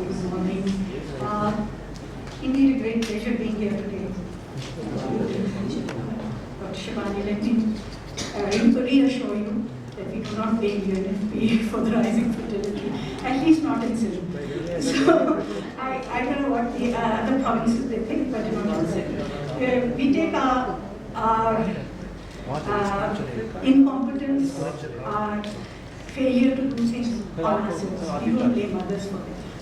Good morning. Indeed, a great pleasure being here today. Dr. Shabani, let me reassure you that we do not blame UNFPA for the rising fertility, at least not in Sindh. So, I don't know what the other provinces they think, but not in Sindh. We take our incompetence, our failure to do things on ourselves. We don't blame others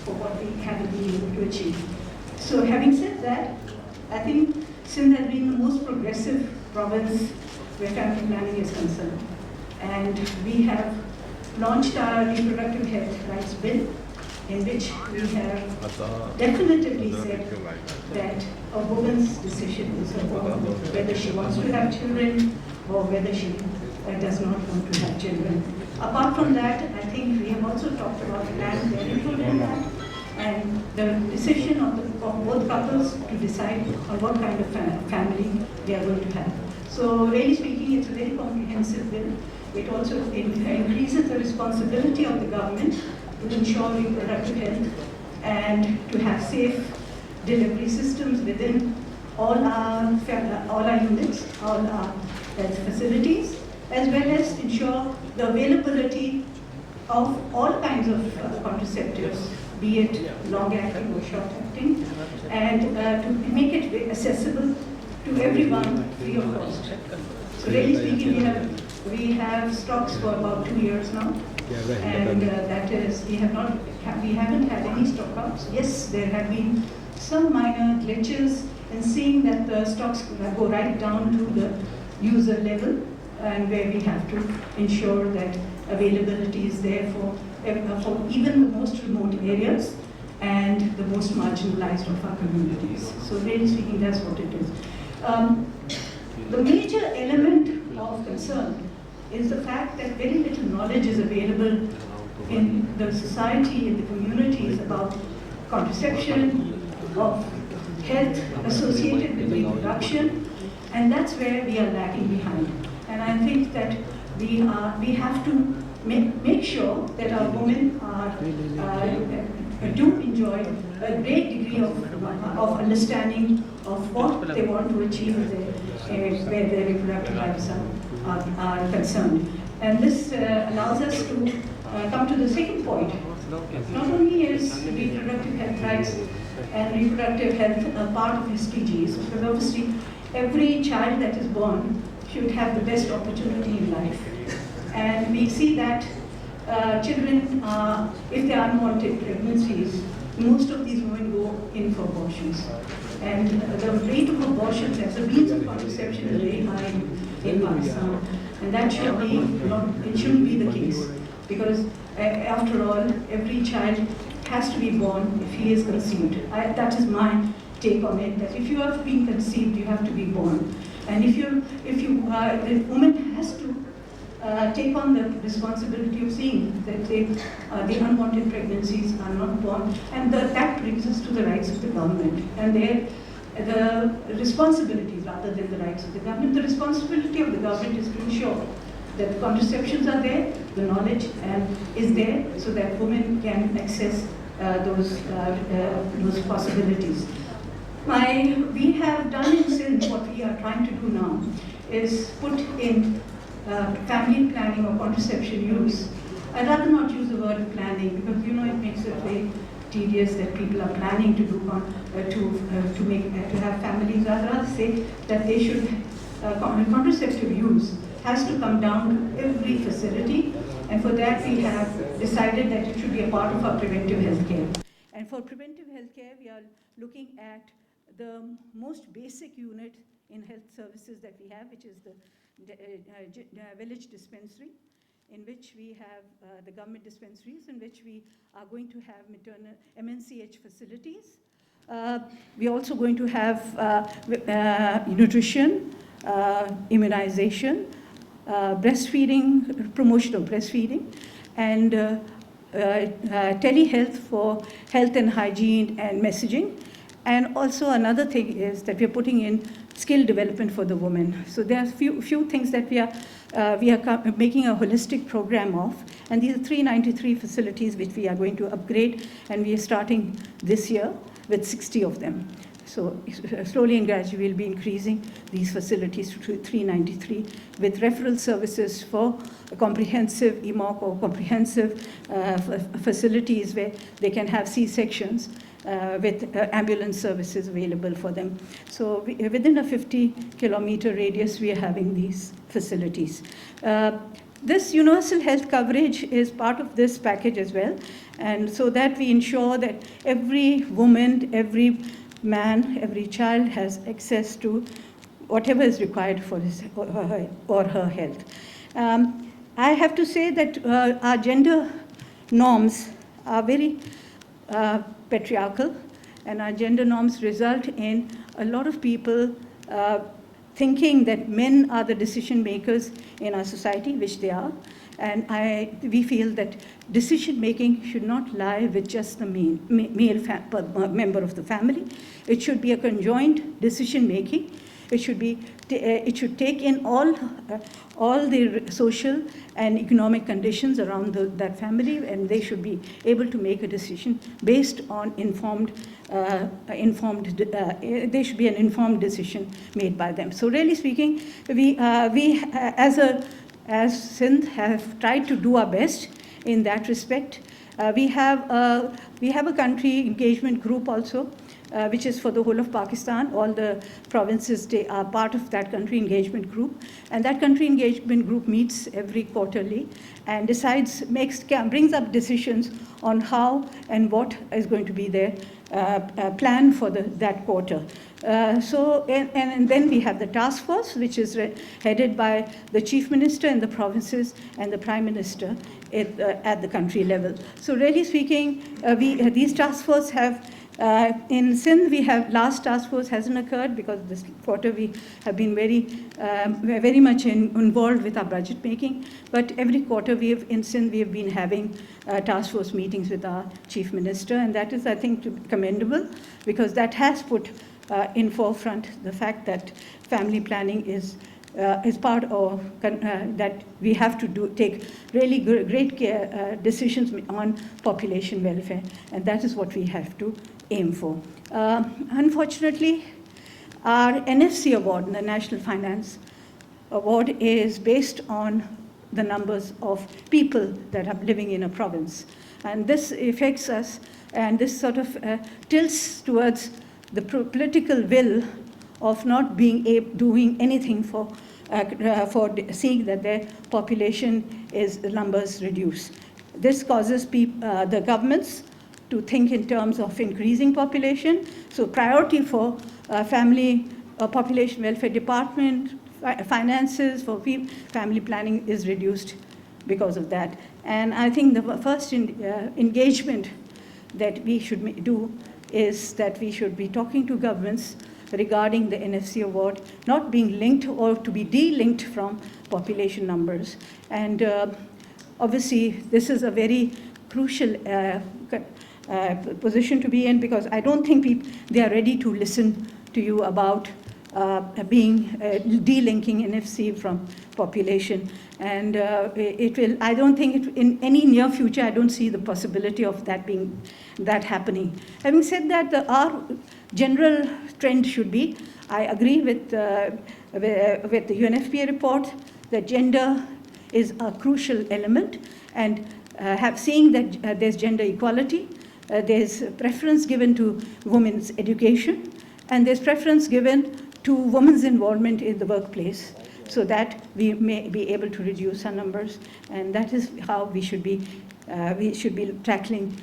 for what we haven't been able to achieve. So having said that, I think Sindh has been the most progressive province where family planning is concerned. And we have launched our reproductive health rights bill, in which we have definitively said that a woman's decision is her own, whether she wants to have children or whether she does not want to have children. Apart from that, I think we have also talked about planned parenthood in that, and the decision of both couples to decide on what kind of family they are going to have. So really speaking, it's a very comprehensive bill. It also increases the responsibility of the government to ensure reproductive health and to have safe delivery systems within all our units, all our health facilities, as well as ensure the availability of all kinds of contraceptives, be it long-acting or short-acting, and to make it accessible to everyone free of cost. So really speaking, we have stocks for about 2 years now, and that is, we haven't had any stockouts. Yes, there have been some minor glitches in seeing that the stocks go right down to the user level, and where we have to ensure that availability is there for even the most remote areas and the most marginalized of our communities. So really speaking, that's what it is. The major element of concern is the fact that very little knowledge is available in the society, in the communities about contraception, of health associated with reproduction, and that's where we are lagging behind. And I think that we have to make sure that our women do enjoy a great degree of understanding of what they want to achieve where their reproductive lives are concerned. And this allows us to come to the second point. Not only is reproductive health rights and reproductive health a part of SDGs, because obviously every child that is born should have the best opportunity in life. And we see that children, if they are unwanted pregnancies, most of these women go in for abortions. And the rate of abortions as a means of contraception is very high in Pakistan. And that should be it shouldn't be the case. Because after all, every child has to be born if he is conceived. That is my take on it, that if you have been conceived, you have to be born. And the woman has to take on the responsibility of seeing that the unwanted pregnancies are not born, and that brings us to the rights of the government and the responsibilities rather than the rights of the government. The responsibility of the government is to ensure that the contraceptions are there, the knowledge is there, so that women can access those possibilities. We have done in Sindh what we are trying to do now is put in family planning or contraception use. I'd rather not use the word planning because it makes it very tedious that people are planning to do to have families. I'd rather say that they should contraceptive use has to come down to every facility, and for that we have decided that it should be a part of our preventive health care. And for preventive health care, we are looking at the most basic unit in health services that we have, which is the village dispensary, in which we have the government dispensaries, in which we are going to have maternal MNCH facilities. We're also going to have nutrition, immunization, breastfeeding, promotion of breastfeeding, and telehealth for health and hygiene and messaging. And also another thing is that we're putting in skill development for the women. So there are few things that we are making a holistic program of, and these are 393 facilities which we are going to upgrade, and we are starting this year with 60 of them. So slowly and gradually we'll be increasing these facilities to 393 with referral services for a comprehensive EMOC or comprehensive facilities where they can have C-sections with ambulance services available for them. So within a 50-kilometer radius, we are having these facilities. This universal health coverage is part of this package as well, and so that we ensure that every woman, every man, every child has access to whatever is required for his or her health. I have to say that our gender norms are very patriarchal, and our gender norms result in a lot of people thinking that men are the decision makers in our society, which they are. And we feel that decision making should not lie with just the male member of the family. It should be a conjoint decision making. It should take in all the social and economic conditions around that family, and they should be able to make a decision based on there should be an informed decision made by them. So really speaking, we as Sindh have tried to do our best in that respect. We have a country engagement group also, which is for the whole of Pakistan. All the provinces, they are part of that country engagement group. And that country engagement group meets every quarterly and brings up decisions on how and what is going to be their plan for that quarter. And then we have the task force, which is headed by the chief minister in the provinces and the prime minister at the country level. So really speaking, these task force have in Sindh, last task force hasn't occurred because this quarter we have been very much involved with our budget making. But every quarter in Sindh we have been having task force meetings with our chief minister, and that is, I think, commendable, because that has put in forefront the fact that family planning is part of that we have to take really great decisions on population welfare, and that is what we have to aim for. Unfortunately, our NFC award, the National Finance Award, is based on the numbers of people that are living in a province, and this affects us, and this sort of tilts towards the political will of not doing anything for seeing that their population numbers reduce. This causes the governments to think in terms of increasing population. So priority for population welfare department, finances for family planning is reduced because of that. And I think the first engagement that we should do is that we should be talking to governments regarding the NFC award not being linked or to be de-linked from population numbers. And obviously, this is a very crucial position to be in, because I don't think they are ready to listen to you about de-linking NFC from population. And I don't think in any near future, I don't see the possibility of that happening. Having said that, our general trend should be, I agree with the UNFPA report, that gender is a crucial element, and seeing that there's gender equality, there's preference given to women's education, and there's preference given to women's involvement in the workplace, so that we may be able to reduce our numbers. And that is how we should be tackling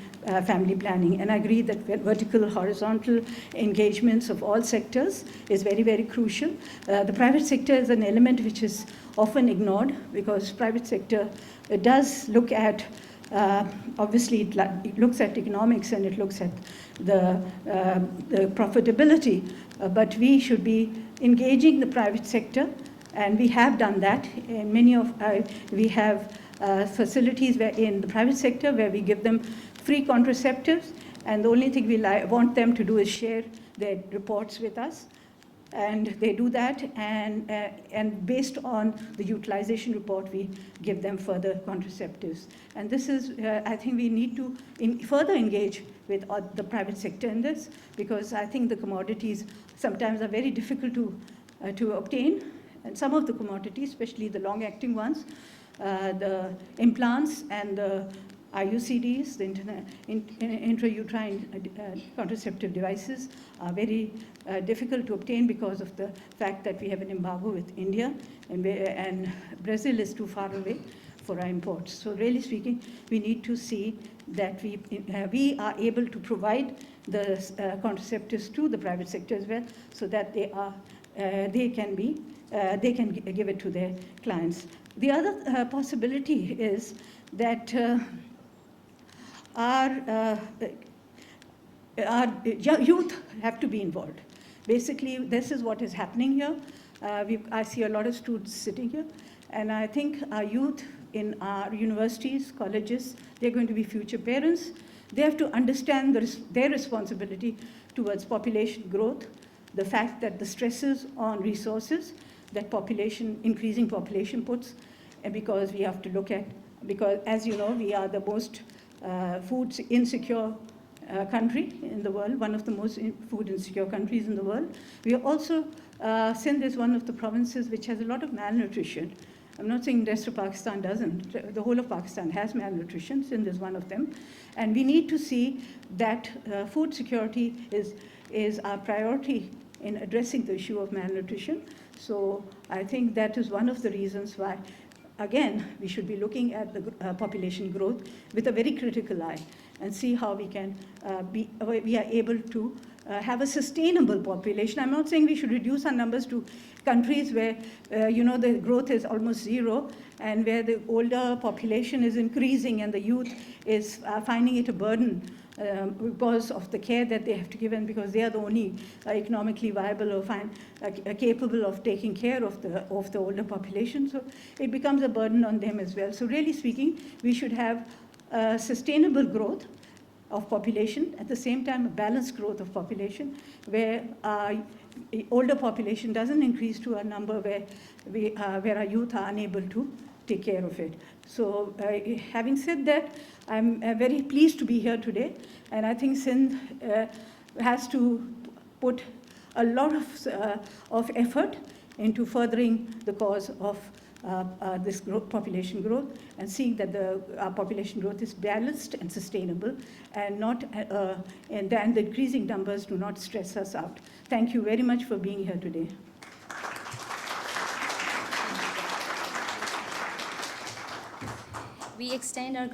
family planning. And I agree that vertical, horizontal engagements of all sectors is very, very crucial. The private sector is an element which is often ignored, because private sector does look at, obviously it looks at economics and it looks at the profitability, but we should be engaging the private sector, and we have done that. In we have facilities in the private sector where we give them free contraceptives, and the only thing we want them to do is share their reports with us. And they do that, and based on the utilization report, we give them further contraceptives. And this is, I think we need to further engage with the private sector in this, because I think the commodities sometimes are very difficult to obtain. And some of the commodities, especially the long-acting ones, the implants and the IUCDs, the intrauterine contraceptive devices, are very difficult to obtain because of the fact that we have an embargo with India, and Brazil is too far away for our imports. So really speaking, we need to see that we are able to provide the contraceptives to the private sector as well, so that they can give it to their clients. The other possibility is that our youth have to be involved. Basically, this is what is happening here. I see a lot of students sitting here, and I think our youth in our universities, colleges, they're going to be future parents. They have to understand their responsibility towards population growth, the fact that the stresses on resources that increasing population puts, because we have to look at, because as you know, we are the most food insecure country in the world, one of the most food insecure countries in the world. We are also, Sindh is one of the provinces which has a lot of malnutrition. I'm not saying the rest of Pakistan doesn't. The whole of Pakistan has malnutrition. Sindh is one of them. And we need to see that food security is our priority in addressing the issue of malnutrition. So I think that is one of the reasons why, again, we should be looking at the population growth with a very critical eye and see how we are able to have a sustainable population. I'm not saying we should reduce our numbers to countries where, the growth is almost zero, and where the older population is increasing and the youth is finding it a burden because of the care that they have to give, and because they are the only economically viable or capable of taking care of the older population. So it becomes a burden on them as well. So really speaking, we should have sustainable growth of population, at the same time a balanced growth of population, where our older population doesn't increase to a number where our youth are unable to take care of it. So having said that, I'm very pleased to be here today, and I think Sindh has to put a lot of effort into furthering the cause of this population growth, and seeing that our population growth is balanced and sustainable, and the increasing numbers do not stress us out. Thank you very much for being here today. We extend our